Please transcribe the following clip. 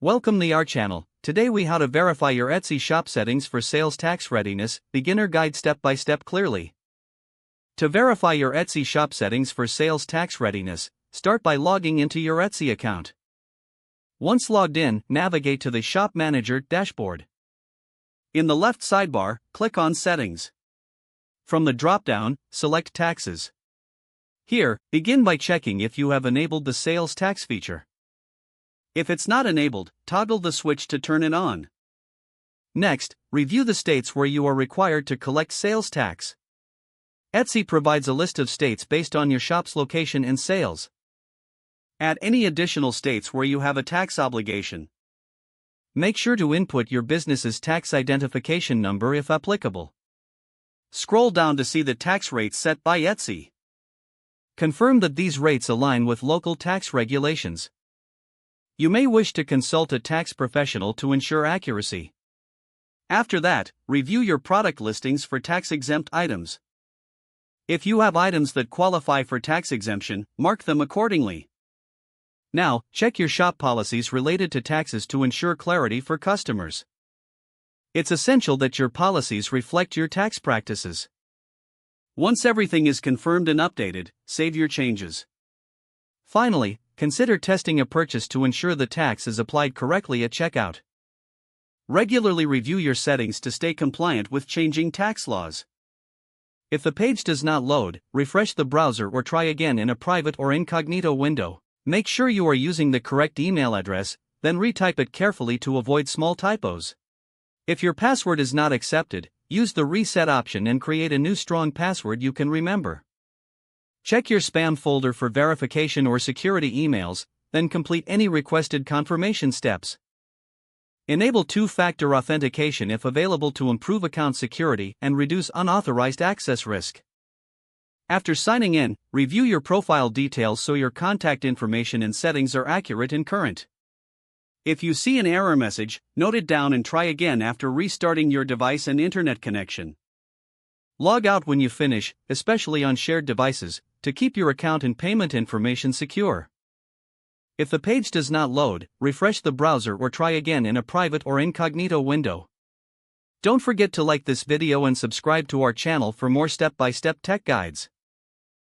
Welcome to our channel. Today we how to verify your Etsy shop settings for sales tax readiness, beginner guide step by step clearly. To verify your Etsy shop settings for sales tax readiness, start by logging into your Etsy account. Once logged in, navigate to the Shop Manager dashboard. In the left sidebar, click on Settings. From the drop-down, select Taxes. Here, begin by checking if you have enabled the sales tax feature. If it's not enabled, toggle the switch to turn it on. Next, review the states where you are required to collect sales tax. Etsy provides a list of states based on your shop's location and sales. Add any additional states where you have a tax obligation. Make sure to input your business's tax identification number if applicable. Scroll down to see the tax rates set by Etsy. Confirm that these rates align with local tax regulations. You may wish to consult a tax professional to ensure accuracy. After that, review your product listings for tax-exempt items. If you have items that qualify for tax exemption, mark them accordingly. Now, check your shop policies related to taxes to ensure clarity for customers. It's essential that your policies reflect your tax practices. Once everything is confirmed and updated, save your changes. Finally, consider testing a purchase to ensure the tax is applied correctly at checkout. Regularly review your settings to stay compliant with changing tax laws. If the page does not load, refresh the browser or try again in a private or incognito window. Make sure you are using the correct email address, then retype it carefully to avoid small typos. If your password is not accepted, use the reset option and create a new strong password you can remember. Check your spam folder for verification or security emails, then complete any requested confirmation steps. Enable two-factor authentication if available to improve account security and reduce unauthorized access risk. After signing in, review your profile details so your contact information and settings are accurate and current. If you see an error message, note it down and try again after restarting your device and internet connection. Log out when you finish, especially on shared devices, to keep your account and payment information secure. If the page does not load, refresh the browser or try again in a private or incognito window. Don't forget to like this video and subscribe to our channel for more step-by-step tech guides.